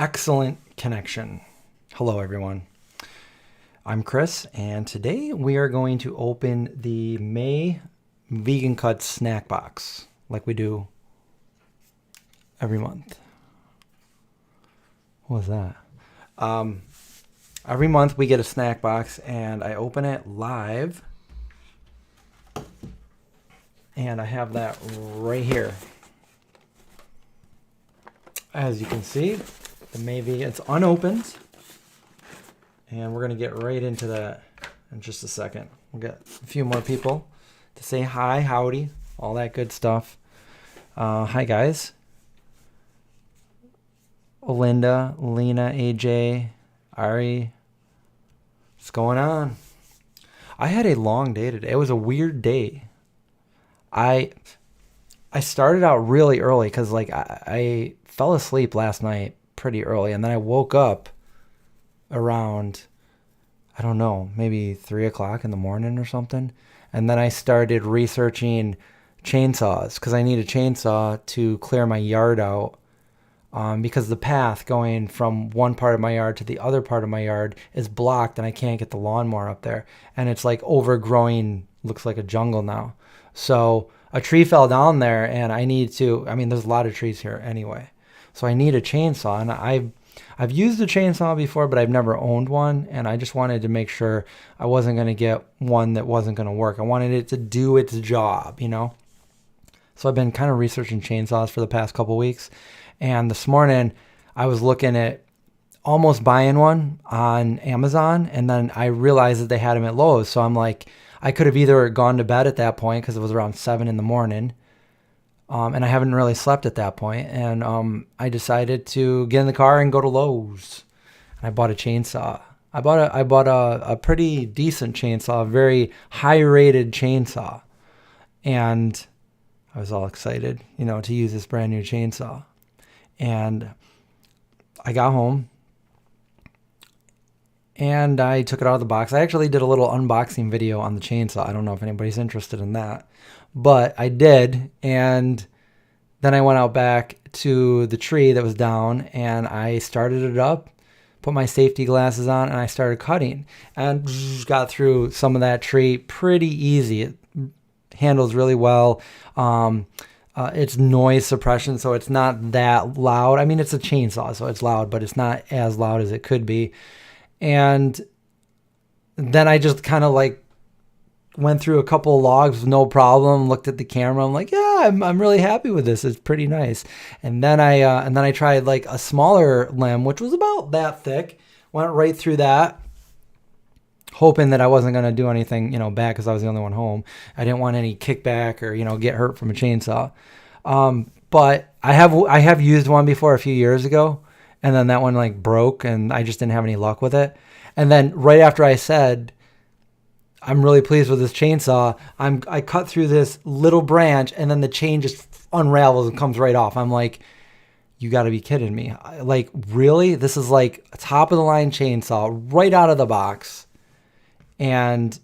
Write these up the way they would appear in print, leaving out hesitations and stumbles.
Excellent connection. Hello, everyone. I'm Chris, and today we are going to open the May Vegan Cuts snack box like we do every month. What was that? Every month we get a snack box, and I open it live, and I have that right here. As you can see, the May Vegan, it's unopened. And we're going to get right into that in just a second. We'll get a few more people to say hi, howdy, all that good stuff. Hi, guys. Linda, Lena, AJ, Ari. What's going on? I had a long day today. It was a weird day. I started out really early because I fell asleep last night pretty early, and then I woke up around, I don't know, maybe 3 o'clock in the morning or something. And then I started researching chainsaws because I need a chainsaw to clear my yard out, because the path going from one part of my yard to the other part of my yard is blocked and I can't get the lawnmower up there. And it's like overgrowing, looks like a jungle now. So a tree fell down there and I need to, there's a lot of trees here anyway. So I need a chainsaw, and I've used a chainsaw before, but I've never owned one, and I just wanted to make sure I wasn't going to get one that wasn't going to work. I wanted it to do its job, So I've been kind of researching chainsaws for the past couple weeks, and this morning I was looking at almost buying one on Amazon, and then I realized that they had them at Lowe's. So I'm like, I could have either gone to bed at that point because it was around 7 in the morning, and I haven't really slept at that point. And I decided to get in the car and go to Lowe's. And I bought a chainsaw. I bought a pretty decent chainsaw, a very high-rated chainsaw. And I was all excited, to use this brand new chainsaw. And I got home, and I took it out of the box. I actually did a little unboxing video on the chainsaw. I don't know if anybody's interested in that, but I did. And then I went out back to the tree that was down, and I started it up, put my safety glasses on, and I started cutting, and got through some of that tree pretty easy. It handles really well. It's noise suppression, so it's not that loud. It's a chainsaw, so it's loud, but it's not as loud as it could be. And then I just kind of went through a couple of logs with no problem, looked at the camera. I'm like, yeah, I'm really happy with this. It's pretty nice. And then I tried a smaller limb, which was about that thick. Went right through that, hoping that I wasn't going to do anything, bad, because I was the only one home. I didn't want any kickback or, get hurt from a chainsaw. But I have used one before a few years ago, and then that one broke, and I just didn't have any luck with it. And then right after I said, I'm really pleased with this chainsaw, I cut through this little branch, and then the chain just unravels and comes right off. I'm like, you got to be kidding me. Really? This is a top of the line chainsaw right out of the box. And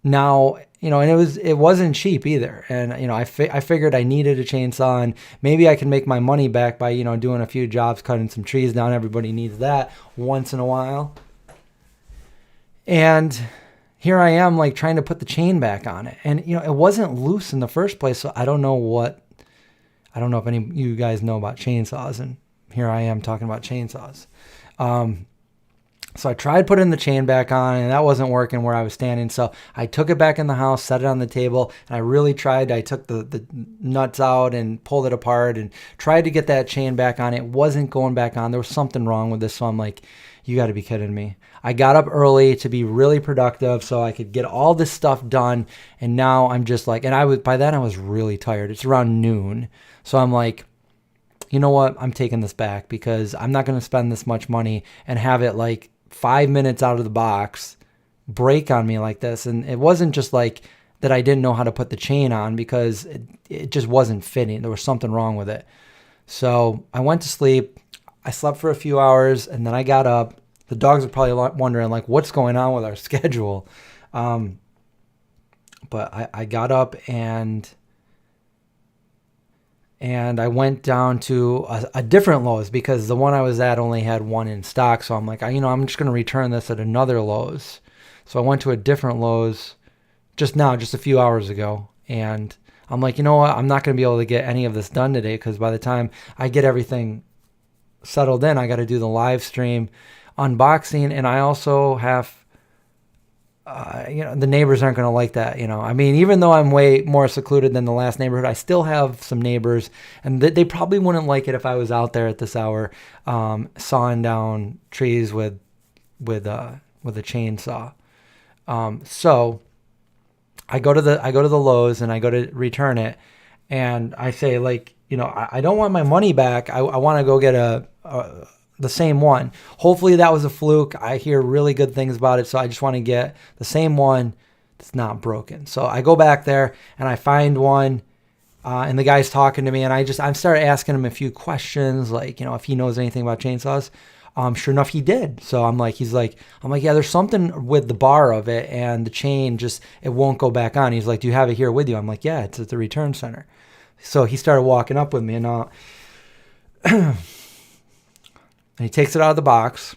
now, and it wasn't cheap either. And, I figured I needed a chainsaw, and maybe I can make my money back by, doing a few jobs, cutting some trees down. Everybody needs that once in a while. And here I am trying to put the chain back on it. And, it wasn't loose in the first place. So I don't know if any of you guys know about chainsaws. And here I am talking about chainsaws. So I tried putting the chain back on, and that wasn't working where I was standing. So I took it back in the house, set it on the table, and I really tried. I took the nuts out and pulled it apart and tried to get that chain back on. It wasn't going back on. There was something wrong with this. So I'm like, you got to be kidding me. I got up early to be really productive so I could get all this stuff done. And now I'm just by then I was really tired. It's around noon. So I'm like, you know what? I'm taking this back, because I'm not going to spend this much money and have it 5 minutes out of the box break on me like this. And it wasn't just that I didn't know how to put the chain on, because it just wasn't fitting. There was something wrong with it. So I went to sleep. I slept for a few hours, and then I got up. The dogs are probably wondering what's going on with our schedule. But I got up, and And I went down to a different Lowe's because the one I was at only had one in stock. So I'm like, I'm just going to return this at another Lowe's. So I went to a different Lowe's just a few hours ago. And I'm like, you know what? I'm not going to be able to get any of this done today because by the time I get everything settled in, I got to do the live stream unboxing. And I also have the neighbors aren't going to like that. I mean, even though I'm way more secluded than the last neighborhood, I still have some neighbors, and they probably wouldn't like it if I was out there at this hour, sawing down trees with a chainsaw. So I go to the Lowe's and I go to return it, and I say, like, I don't want my money back. I want to go get the same one. Hopefully that was a fluke. I hear really good things about it, so I just want to get the same one that's not broken. So I go back there and I find one, and the guy's talking to me, and I started asking him a few questions, like, if he knows anything about chainsaws. Sure enough, he did. So I'm like, yeah, there's something with the bar of it and the chain, it won't go back on. He's like, do you have it here with you? I'm like, yeah, it's at the return center. So he started walking up with me, and and he takes it out of the box,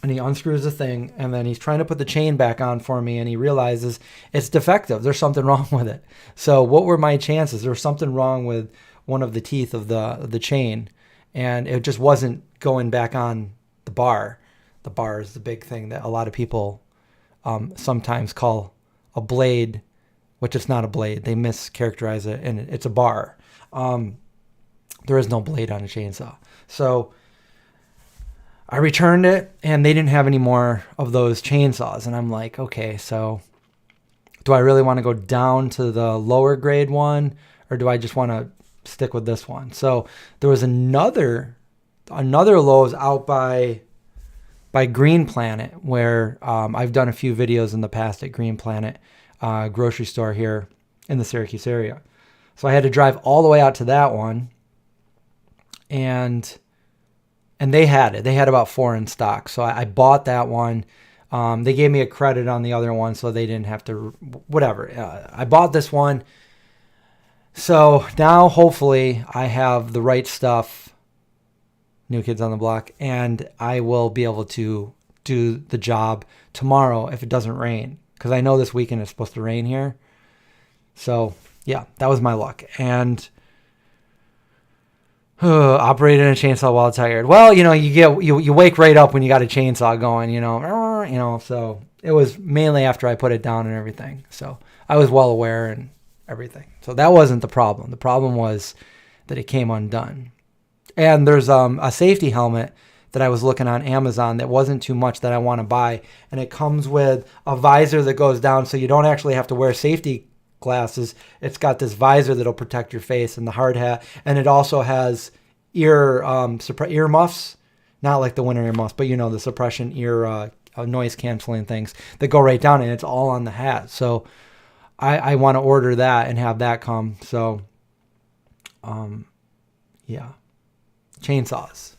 and he unscrews the thing, and then he's trying to put the chain back on for me, and he realizes it's defective. There's something wrong with it. So what were my chances? There was something wrong with one of the teeth of the chain, and it just wasn't going back on the bar. The bar is the big thing that a lot of people sometimes call a blade, which is not a blade. They mischaracterize it, and it's a bar. There is no blade on a chainsaw. So I returned it, and they didn't have any more of those chainsaws. And I'm like, okay, so do I really want to go down to the lower grade one, or do I just want to stick with this one? So there was another Lowe's out by Green Planet, where I've done a few videos in the past at Green Planet grocery store here in the Syracuse area. So I had to drive all the way out to that one, and they had it. They had about 4 in stock. So I bought that one. They gave me a credit on the other one, so they didn't have to, whatever. I bought this one. So now hopefully I have the right stuff, New Kids on the Block, and I will be able to do the job tomorrow if it doesn't rain. Because I know this weekend it's supposed to rain here. So yeah, that was my luck. And operating a chainsaw while tired. Well, you wake right up when you got a chainsaw going, so it was mainly after I put it down and everything. So I was well aware and everything. So that wasn't the problem. The problem was that it came undone. And there's a safety helmet that I was looking on Amazon that wasn't too much that I want to buy. And it comes with a visor that goes down, so you don't actually have to wear safety glasses. It's got this visor that'll protect your face and the hard hat, and it also has ear muffs, not like the winter ear muffs, but the suppression ear noise canceling things that go right down, and it's all on the hat. So I want to order that and have that come. So yeah, chainsaws.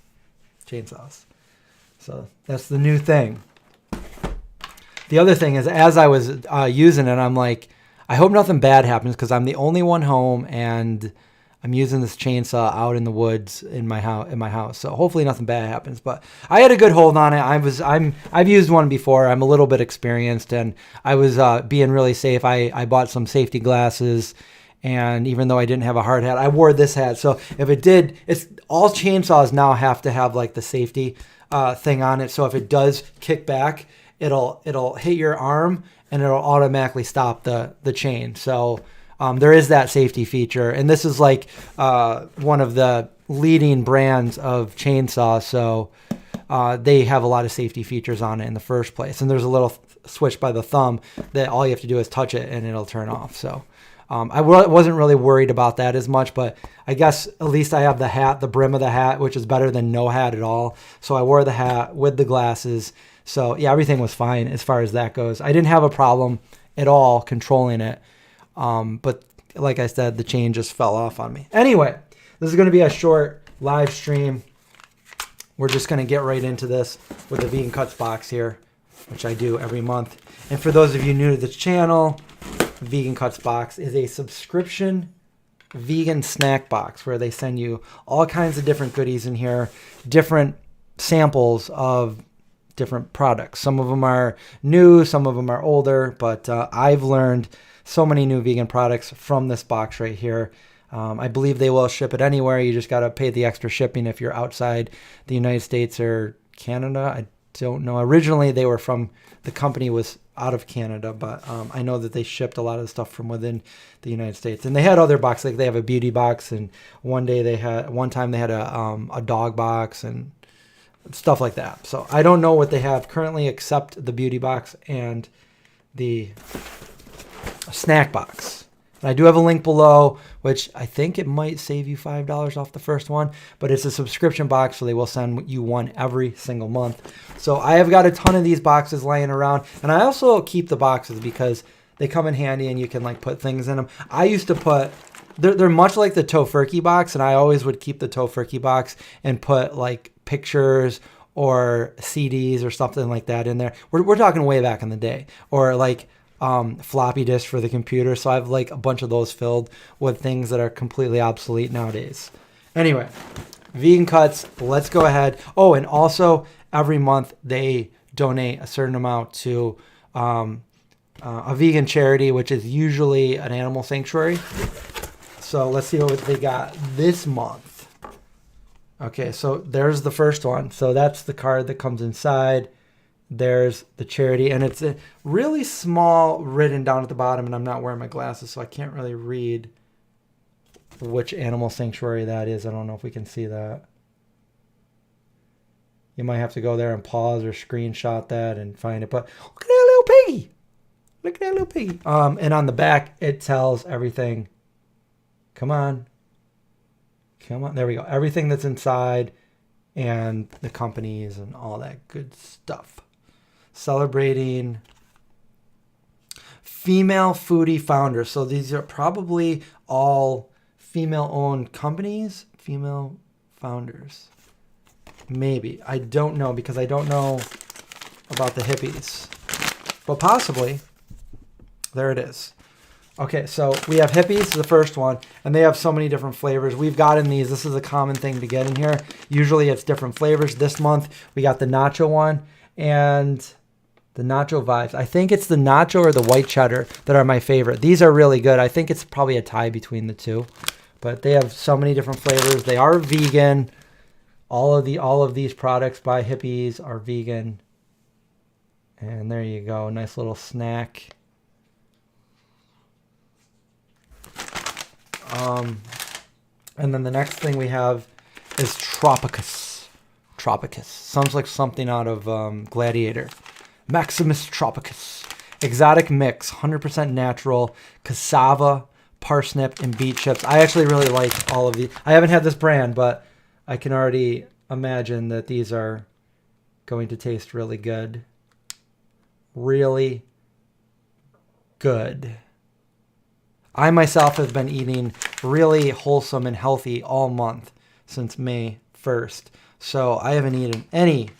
So that's the new thing. The other thing is, as I was using it, I'm like, I hope nothing bad happens, because I'm the only one home, and I'm using this chainsaw out in the woods in my house. So hopefully nothing bad happens. But I had a good hold on it. I've used one before. I'm a little bit experienced, and I was being really safe. I bought some safety glasses, and even though I didn't have a hard hat, I wore this hat. So if it did, it's all chainsaws now have to have like the safety thing on it. So if it does kick back, it'll hit your arm, and it'll automatically stop the chain. So there is that safety feature. And this is like one of the leading brands of chainsaw. So they have a lot of safety features on it in the first place. And there's a little switch by the thumb that all you have to do is touch it and it'll turn off. So I wasn't really worried about that as much, but I guess at least I have the hat, the brim of the hat, which is better than no hat at all. So I wore the hat with the glasses. So yeah, everything was fine as far as that goes. I didn't have a problem at all controlling it. But like I said, the chain just fell off on me. Anyway, this is going to be a short live stream. We're just going to get right into this with the Vegan Cuts box here, which I do every month. And for those of you new to this channel, Vegan Cuts box is a subscription vegan snack box where they send you all kinds of different goodies in here, different samples of different products. Some of them are new, some of them are older, but I've learned so many new vegan products from this box right here. I believe they will ship it anywhere. You just got to pay the extra shipping if you're outside the United States or Canada. I don't know. Originally, they were from, the company was out of Canada, but I know that they shipped a lot of stuff from within the United States. And they had other boxes, like they have a beauty box, and one time they had a dog box and stuff like that. So I don't know what they have currently except the beauty box and the snack box. And I do have a link below, which I think it might save you $5 off the first one, but it's a subscription box, so they will send you one every single month. So I have got a ton of these boxes laying around, and I also keep the boxes because they come in handy and you can like put things in them. I used to put, they're much like the Tofurkey box, and I always would keep the Tofurkey box and put like pictures or CDs or something like that in there. We're talking way back in the day, or like floppy disk for the computer. So I have like a bunch of those filled with things that are completely obsolete nowadays. Anyway, vegan cuts, let's go ahead. Oh, and also every month they donate a certain amount to a vegan charity, which is usually an animal sanctuary. So let's see what they got this month. Okay, so there's the first one. So that's the card that comes inside. There's the charity, and it's a really small written down at the bottom, and I'm not wearing my glasses, so I can't really read which animal sanctuary that is. I don't know if we can see that. You might have to go there and pause or screenshot that and find it. But look at that little piggy. Look at that little piggy. And on the back, it tells everything. Come on. Come on. There we go. Everything that's inside and the companies and all that good stuff. Celebrating female foodie founders. So these are probably all female-owned companies. Female founders. Maybe. I don't know because I don't know about the hippies. But possibly. There it is. Okay, so we have hippies, the first one, and they have so many different flavors. We've gotten these. This is a common thing to get in here. Usually it's different flavors. This month we got the nacho one and the nacho vibes. I think it's the nacho or the white cheddar that are my favorite. These are really good. I think it's probably a tie between the two. But they have so many different flavors. They are vegan. All of these products by hippies are vegan. And there you go. Nice little snack. And then the next thing we have is Tropicus. Tropicus. Sounds like something out of Gladiator. Maximus Tropicus. Exotic mix. 100% natural. Cassava, parsnip, and beet chips. I actually really like all of these. I haven't had this brand, but I can already imagine that these are going to taste really good. Really good. I myself have been eating really wholesome and healthy all month since May 1st. So I haven't eaten any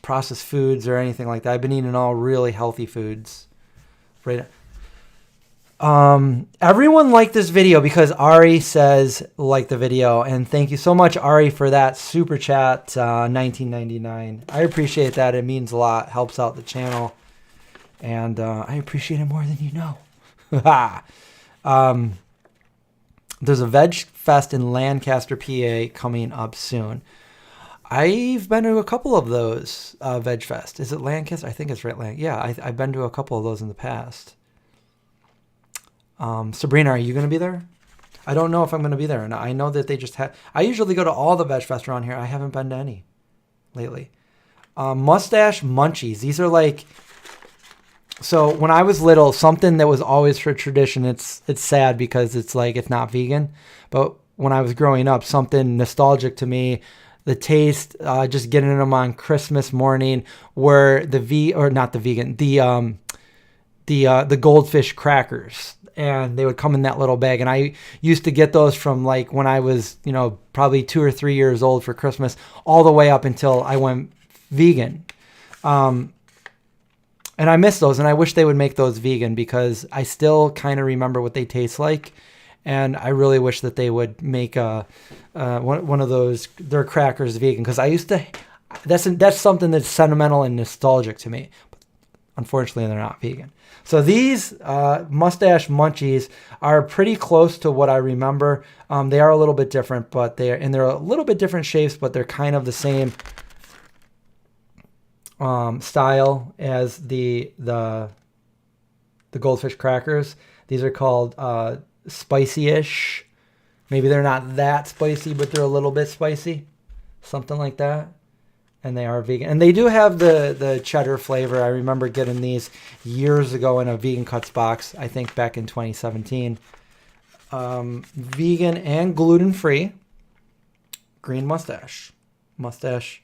processed foods or anything like that. I've been eating all really healthy foods. Right. Everyone liked this video because Ari says like the video. And thank you so much, Ari, for that super chat, $19.99. I appreciate that. It means a lot. Helps out the channel. And I appreciate it more than you know. There's a Veg Fest in Lancaster, PA coming up soon. I've been to a couple of those Veg Fest. Is it Lancaster? I think it's right. Yeah, I've been to a couple of those in the past. Sabrina, are you going to be there? I don't know if I'm going to be there or not. I know that they just had... I usually go to all the Veg Fest around here. I haven't been to any lately. Mustache Munchies. These are like... So when I was little, something that was always for tradition, it's sad because it's like it's not vegan. But when I was growing up, something nostalgic to me, the taste, just getting them on Christmas morning, were the Goldfish Crackers. And they would come in that little bag. And I used to get those from like when I was, probably 2 or 3 years old for Christmas, all the way up until I went vegan. And I miss those, and I wish they would make those vegan because I still kind of remember what they taste like. And I really wish that they would make one of those, their crackers vegan, because I used to, that's something that's sentimental and nostalgic to me. But unfortunately, they're not vegan. So these mustache munchies are pretty close to what I remember. They are a little bit different, but they're a little bit different shapes, but they're kind of the same style as the Goldfish Crackers. These are called spicy-ish. Maybe they're not that spicy, but they're a little bit spicy, something like that. And they are vegan. And they do have the cheddar flavor. I remember getting these years ago in a Vegan Cuts box, I think back in 2017. Vegan and gluten-free. Green mustache. Mustache.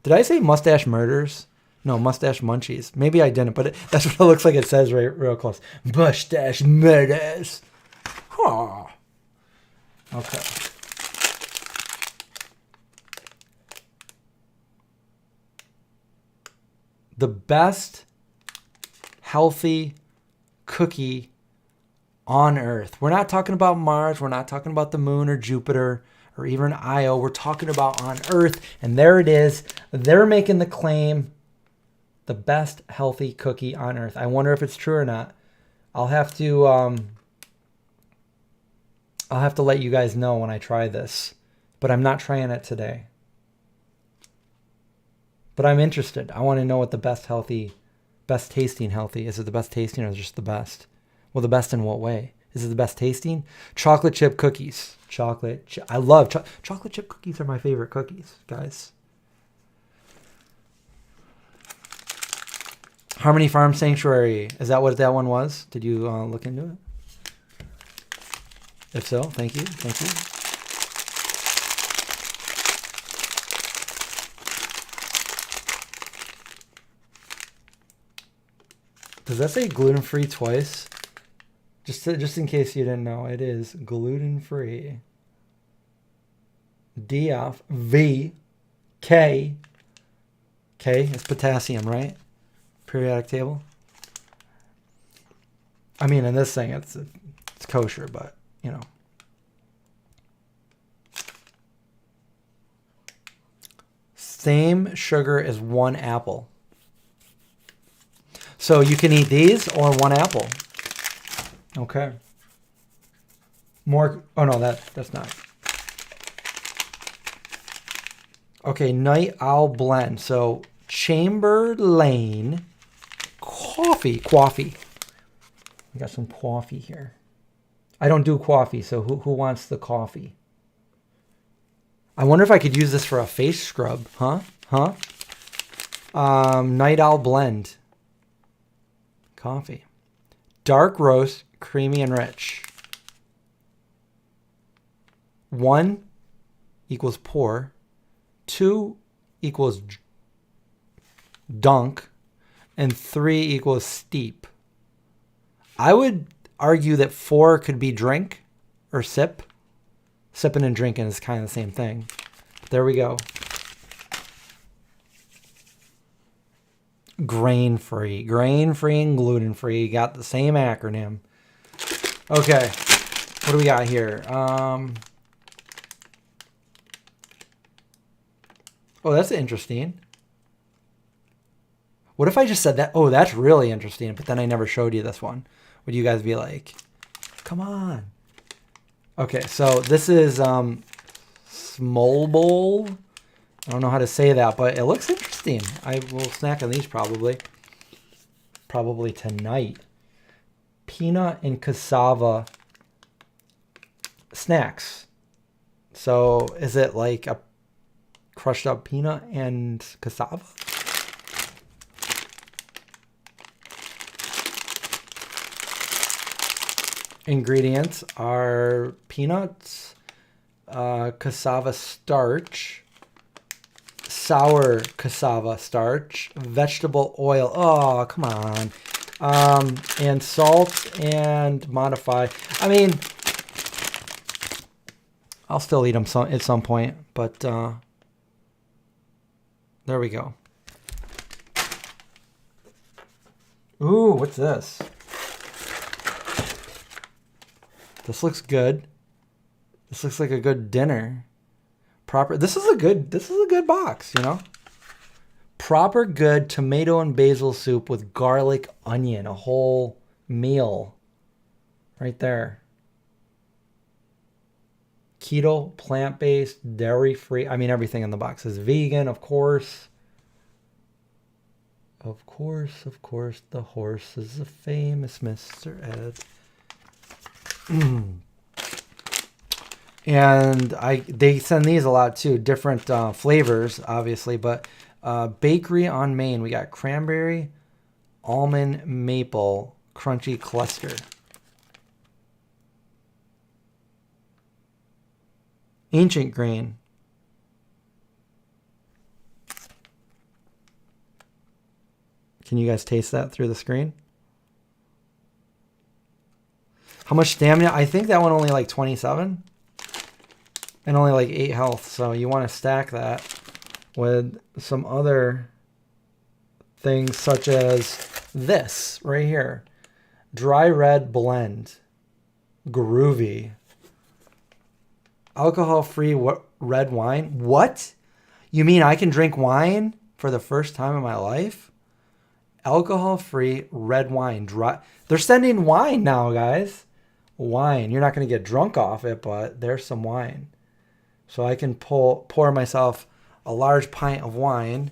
Did I say mustache murders? No, mustache munchies. Maybe I didn't, but that's what it looks like it says right real close. Mustache murders. Huh. Okay. The best healthy cookie on Earth. We're not talking about Mars. We're not talking about the moon or Jupiter or even Io. We're talking about on Earth. And there it is. They're making the claim, the best healthy cookie on Earth. I wonder if it's true or not. I'll have to let you guys know when I try this. But I'm not trying it today. But I'm interested. I want to know what the best tasting healthy. Is it the best tasting or just the best? Well, the best in what way? Is it the best tasting? Chocolate chip cookies. I love chocolate chip cookies are my favorite cookies, guys. Harmony Farm Sanctuary. Is that what that one was? Did you look into it? If so, thank you. Thank you. Does that say gluten-free twice? Just in case you didn't know, it is gluten-free. DF V K. K is potassium, right? Periodic table. I mean, in this thing, it's kosher, but you know. Same sugar as one apple. So you can eat these or one apple. Okay. More. Oh no, that's not. Okay, Night Owl Blend. So Chamberlain coffee. We got some coffee here. I don't do coffee, so who wants the coffee? I wonder if I could use this for a face scrub, huh? Night Owl Blend. Coffee. Dark roast, creamy and rich. 1 equals pour. 2 equals dunk. And 3 equals steep. I would argue that 4 could be drink or sip. Sipping and drinking is kind of the same thing. There we go. Grain-free. Grain-free and gluten-free. Got the same acronym. Okay. What do we got here? Oh, that's interesting. What if I just said that? Oh, that's really interesting. But then I never showed you this one. Would you guys be like, come on. Okay, so this is Smolbol. I don't know how to say that, but it looks interesting. I will snack on these probably tonight. Peanut and cassava snacks. So is it like a crushed up peanut and cassava? Ingredients are peanuts, cassava starch, sour cassava starch, vegetable oil. Oh, come on. And salt and modify. I mean, I'll still eat them at some point, but there we go. Ooh, what's this? This looks good. This looks like a good dinner. This is a good box, you know? Proper good tomato and basil soup with garlic onion, a whole meal right there. Keto, plant-based, dairy-free. I mean, everything in the box is vegan, of course. Of course, the horse is a famous Mr. Ed. And they send these a lot too, different flavors, obviously, but Bakery on Main, we got cranberry, almond, maple, crunchy cluster. Ancient grain. Can you guys taste that through the screen? How much stamina? I think that one only like 27 and only like 8 health. So you want to stack that with some other things such as this right here. Dry red blend. Groovy. Alcohol-free red wine. What? You mean I can drink wine for the first time in my life? Alcohol-free red wine. They're sending wine now, guys. Wine. You're not going to get drunk off it, but there's some wine. So I can pour myself a large pint of wine.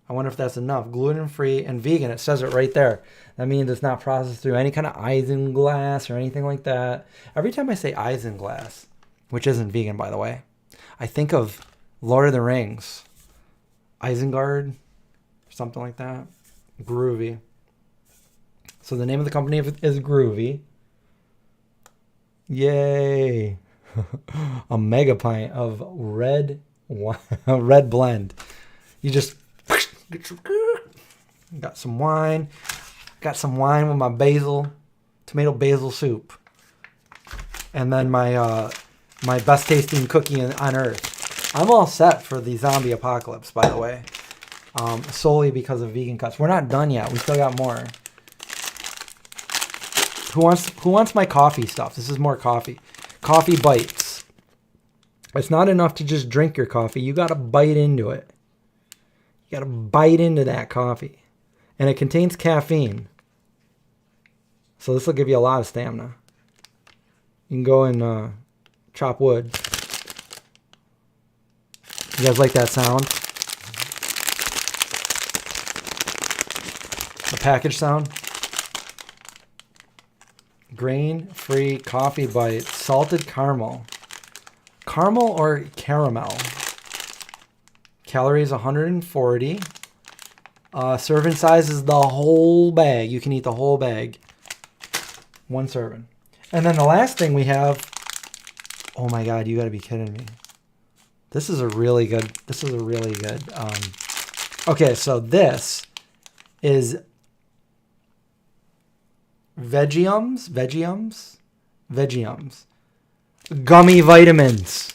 I wonder if that's enough. Gluten-free and vegan. It says it right there. That means it's not processed through any kind of isinglass or anything like that. Every time I say isinglass, which isn't vegan, by the way, I think of Lord of the Rings. Isengard, something like that. Groovy. So the name of the company is Groovy. Yay. A mega pint of red wine, red blend. You just got some wine. Got some wine with my tomato basil soup. And then my best tasting cookie on earth. I'm all set for the zombie apocalypse, by the way. Solely because of vegan cuts. We're not done yet. We still got more. Who wants my coffee stuff? This is more coffee. Coffee bites. It's not enough to just drink your coffee. You got to bite into it. You got to bite into that coffee. And it contains caffeine. So this will give you a lot of stamina. You can go and chop wood. You guys like that sound? The package sound? Grain-free coffee bite, salted caramel. Caramel or caramel? Calories 140. Serving size is the whole bag. You can eat the whole bag. One serving. And then the last thing we have, oh my God, you got to be kidding me. This is a really good, okay, so this is Vegiums. Gummy vitamins.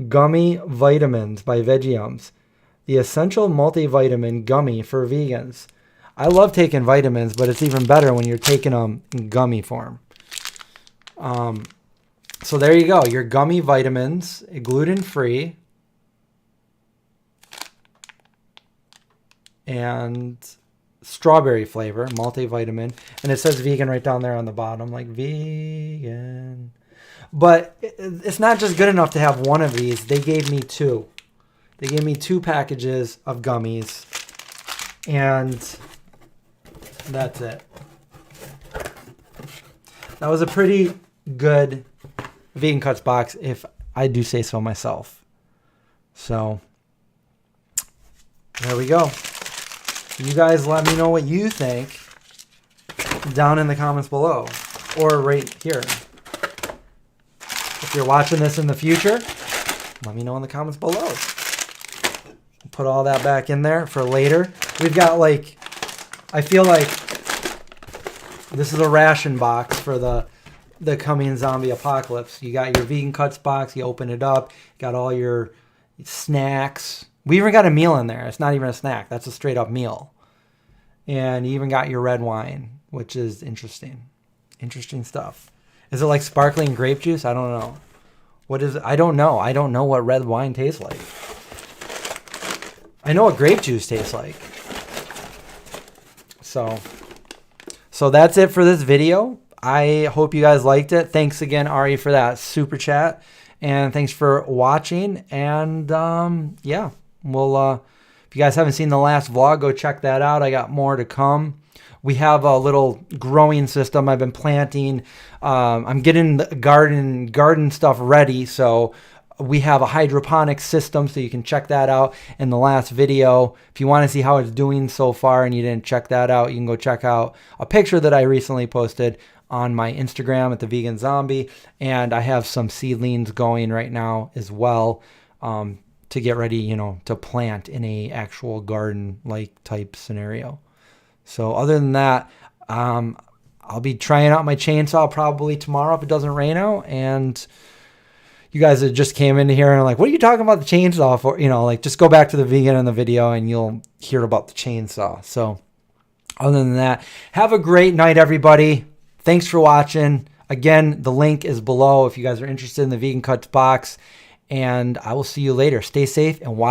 Gummy vitamins by Vegiums. The essential multivitamin gummy for vegans. I love taking vitamins, but it's even better when you're taking them in gummy form. So there you go. Your gummy vitamins, gluten-free. And strawberry flavor, multivitamin. And it says vegan right down there on the bottom, like vegan. But it's not just good enough to have one of these. They gave me 2. They gave me 2 packages of gummies. And that's it. That was a pretty good Vegan Cuts box, if I do say so myself. So, there we go. You guys let me know what you think down in the comments below. Or right here. If you're watching this in the future, let me know in the comments below. Put all that back in there for later. We've got I feel like this is a ration box for the coming zombie apocalypse. You got your Vegan Cuts box. You open it up. You got all your snacks. We even got a meal in there. It's not even a snack. That's a straight up meal. And you even got your red wine, which is interesting. Interesting stuff. Is it like sparkling grape juice? I don't know. What is it? I don't know. I don't know what red wine tastes like. I know what grape juice tastes like. So that's it for this video. I hope you guys liked it. Thanks again, Ari, for that super chat. And thanks for watching. And yeah, we'll if you guys haven't seen the last vlog, go check that out. I got more to come. We have a little growing system I've been planting. I'm getting the garden stuff ready. So we have a hydroponic system, so you can check that out in the last video. If you want to see how it's doing so far and you didn't check that out, you can go check out a picture that I recently posted on my Instagram at the Vegan Zombie. And I have some seedlings going right now as well to get ready, you know, to plant in a actual garden-like type scenario. So other than that, I'll be trying out my chainsaw probably tomorrow if it doesn't rain out. And you guys that just came into here and are like, what are you talking about the chainsaw for? You know, like just go back to the vegan in the video and you'll hear about the chainsaw. So other than that, have a great night, everybody. Thanks for watching. Again, the link is below if you guys are interested in the Vegan Cuts box. And I will see you later. Stay safe and watch.